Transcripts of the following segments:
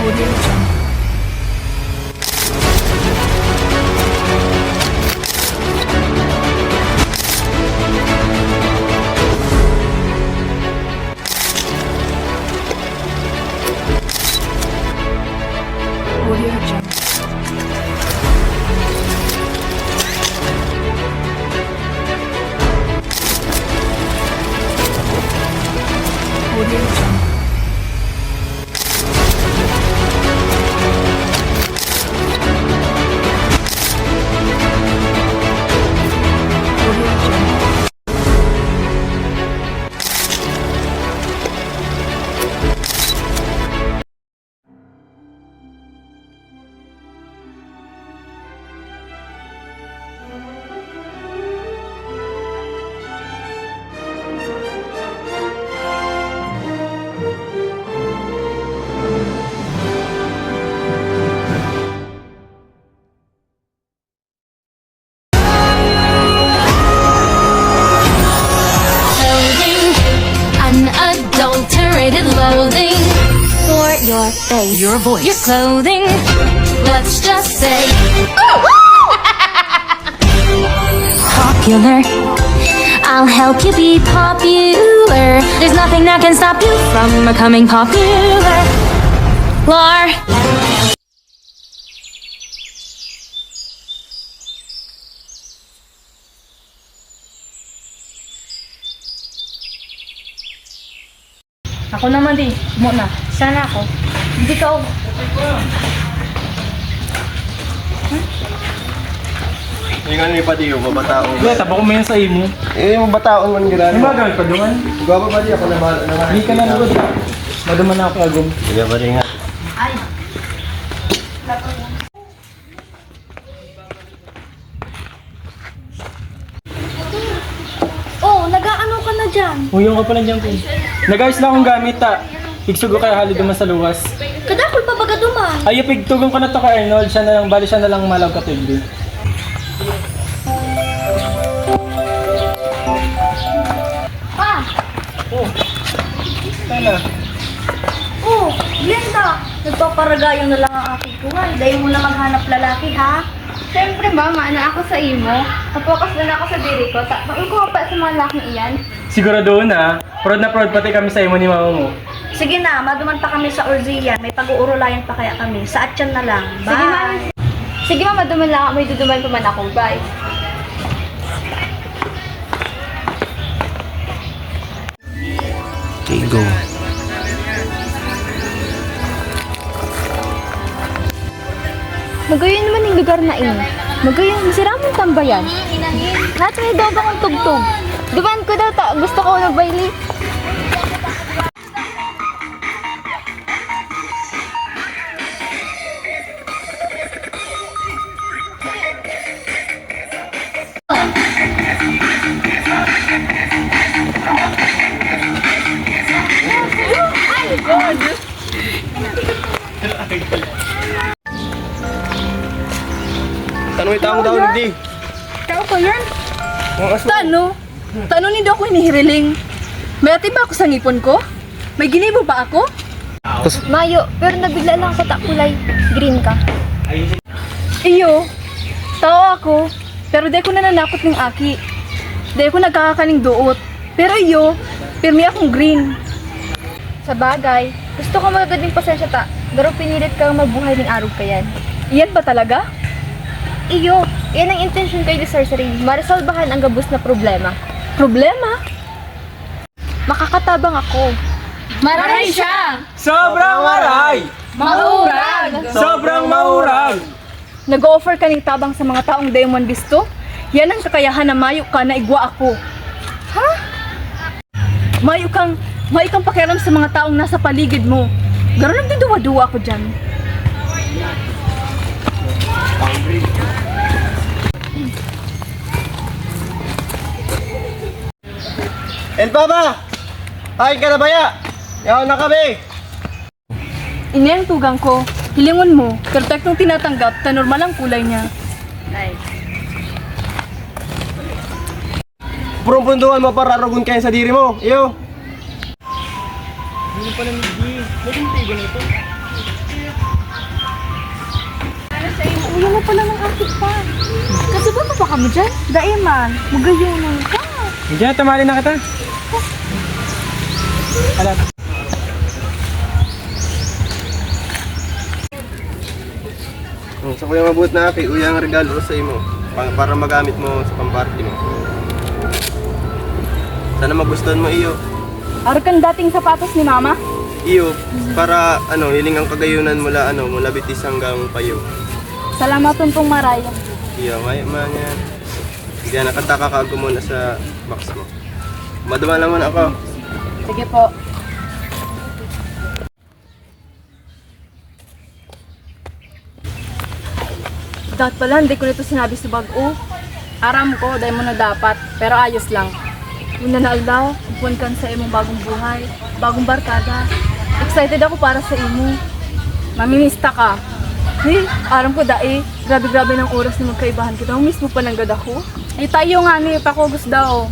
Audio Jungle. Audio Jungle. Audio Jungle. Audio Jungle. Loading, unadulterated loathing for your face, Your voice. your clothing. Let's just say popular. I'll help you be popular. There's nothing that can stop you from becoming popular. Lar. Ako naman din. Muna. Sana ako. Hindi ka ako. Yung ano ni Padiyo, mabataon. Wala, tabo ko mo yan sa imo. Mabataon man gila. Ano ba gawin pa duman? Gwapo pa di ako na bahala naman. Hindi ka na lugod. Maduman na ako agom. Sige pa rin nga. Oh, nag-aano ka na dyan? Huyong ka pala dyan po. Nag-ayos lang akong gamit ta. Pigsugo kaya hali duman sa luwas. Kadakol pa baga duman. Ay, pigtugong ko na to kay Arnold. Siya na lang, bali siya na lang malaw ka tigdi. Pa! Oh. Sana. Oh, Glenda! Nagpaparagayo na lang ang aking kuhay. Dahil mo na maghanap lalaki, ha? Siyempre ba, maana ako sa imo. Napokas na ako sa diri ko. Bakit ko pa sa mga laking iyan? Sigurado na. Proud na proud pati kami sa imo ni mama mo. Sige na, maduman pa kami sa Orzian. May pag-uurulayan pa kaya kami. Sa Atyan na lang. Bye! Sige, ma'am. Sige, ma'am, maduman lang ako. May duduman pa man ako. Bye. Okay, go. Magayon naman yung lugar na ini. Magayon, masira mong tambayan. Lahat may dog akong tugtog. Duman ko daw ta. Gusto ko nagbayli. Tanong itang daw di. Ikaw ko yan? Tano? Tano ni daw ko inihiriling. May ati ba ako sa ngipon ko? May ginibo ba ako? Mayo, pero nabigla lang ako kulay. Green ka. Iyo, tao ako, pero di ko nananakot ng aki. Di ko nagkakakaning duot. Pero iyo, pirmi akong green. Sa bagay, gusto ko magagaling pasensya ta. Pero pinilit kang mabuhay ng araw ka yan. Iyan ba talaga? Iyo, yan ang intention kayo ni Sorcery. Marisolbahan ang gabus na problema. Problema? Makakatabang ako. Maray siya! Sobrang maray! Maurag! Sobrang maurag! Nag-offer ka ng tabang sa mga taong Demon Bisto? Yan ang kakayahan na mayo ka na igwa ako. Ha? Mayo kang pakialam sa mga taong nasa paligid mo. Garo lang din duwa-duwa ako dyan. El Papa! Ay ka na baya! Yaw na kami! Ini ang tugang ko. Hilingon mo. Perpektong tinatanggap. Ta normal ang kulay niya. Purong-punduan mo para ragun kayo sa diri mo. Iyo! Hindi pala ni G. Bakit tigo nito? Ulo mo pala ng akit pa. Kasi ba pa kami dyan? Daiman, magayunan ka. Hindi na, tamali na kita. Alam. Sa kuya mabuot na aki, uyang regalo sa imo para magamit mo sa pamparty mo. Sana magustuhan mo iyo. Aro kang dating sapatos ni mama? Iyo, para hiling ang kagayunan mula bitis hanggang payo. Salamat pong Maraya. Iyo, may man yan. Hindi na nakataka ka muna sa box mo. Maduma naman ako. Sige po. Dapat pala, hindi ko nito sinabi sa bag-o. Aram ko, dahil mo na dapat, pero ayos lang. Una na aldaw, upuan kan sa imong bagong buhay, bagong barkada. Excited ako para sa imo. Mamimista ka. Hey, aram ko dai, grabe-grabe ng oras na magkaibahan kita. Miss mo pa ng gad ako. Eh tayo nga ni, pakugos daw.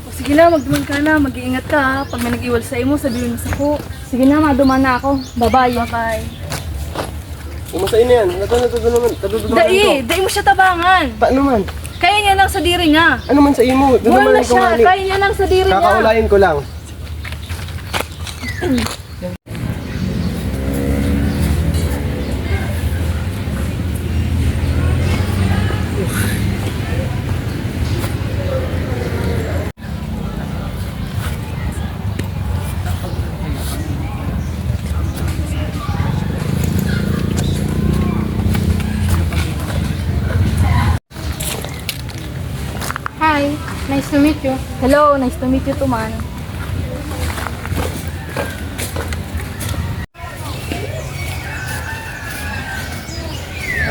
O sige na, magduman ka na, mag-iingat ka ha. Pag may nag-iwal sa imo, sabihin mo sa ko. Sige na, maduman na ako. Bye-bye. Bye-bye. Umasain na yan. Natutunan Dai, dai mo siya tabangan. Paano man? Kaya niya lang sa diri niya. Ano man sa imo? Doon naman Wala ang siya, kumali. kaya niya lang sa diri niya. Kakaulayin ko lang. Hi, nice to meet you. Hello, nice to meet you too, man.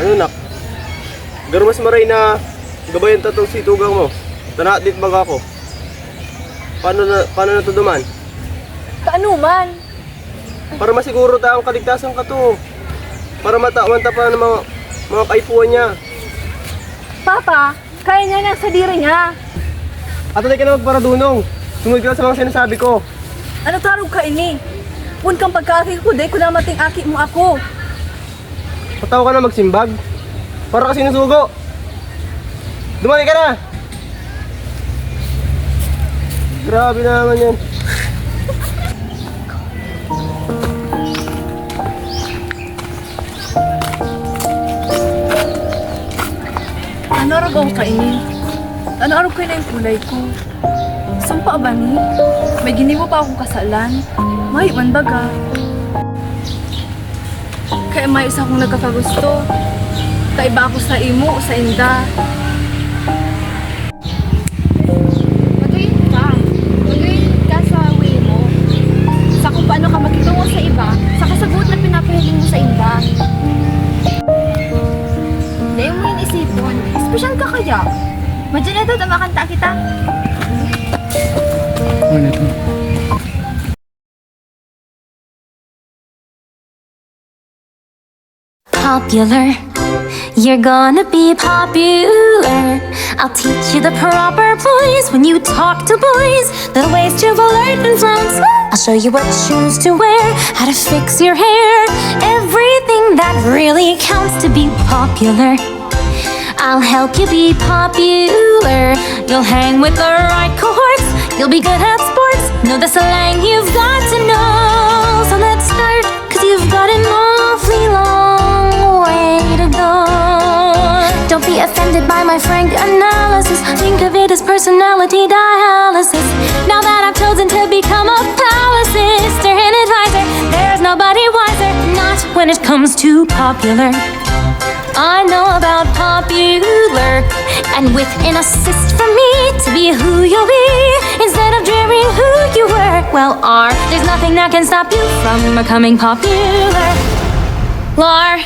Ano nak? Garmas maray na gabayan tatong situgang mo. Tanaat dit baga ko. Paano na to duman? Kaano man? Para masiguro ta ang kaligtasan ka to. Para matawan ta pa ng mga kaipuan niya. Papa, kaya niya lang sa diri niya. At tayo ka na magparadunong. Sumunod ka sa mga sinasabi ko. Ano tarog ka ini? Pun kang pagkaki ko, day ko na mating aki mo ako. Patawa ka na magsimbag. Para ka sinusugo. Dumali ka na! Grabe naman yan. Ano araw ka ini? Ano araw ka na yung kulay ko? Sumpa ba ni? May ginibo pa akong kasalan. May iwan baga. Kaya may isa akong nagkakagusto. Kaiba ako sa imo o sa inda. Magayon ka. Magayon ka sa way mo. Sa kung paano ka makitungo sa iba, sa kasagot na pinapahiling mo sa iba. Dahil mo yung isipon. Espesyal ka kaya. Madyan na ito, tamakanta kita. Ano ito? Popular, you're gonna be popular. I'll teach you the proper poise when you talk to boys, the ways to flirt and flounce. I'll show you what shoes to wear, how to fix your hair, everything that really counts to be popular. I'll help you be popular. You'll hang with the right cohorts. You'll be good at sports. Know the slang you've got to know. So let's start, 'cause you've got an awfully long way to go. Don't be offended by my frank analysis. Think of it as personality dialysis. Now that I've chosen to become a palace sister and advisor, there's nobody wiser. Not when it comes to popular. I know about popular, and with an assist from me to be who you'll be instead of dreaming who you were. Well, there's nothing that can stop you from becoming popular. Lar.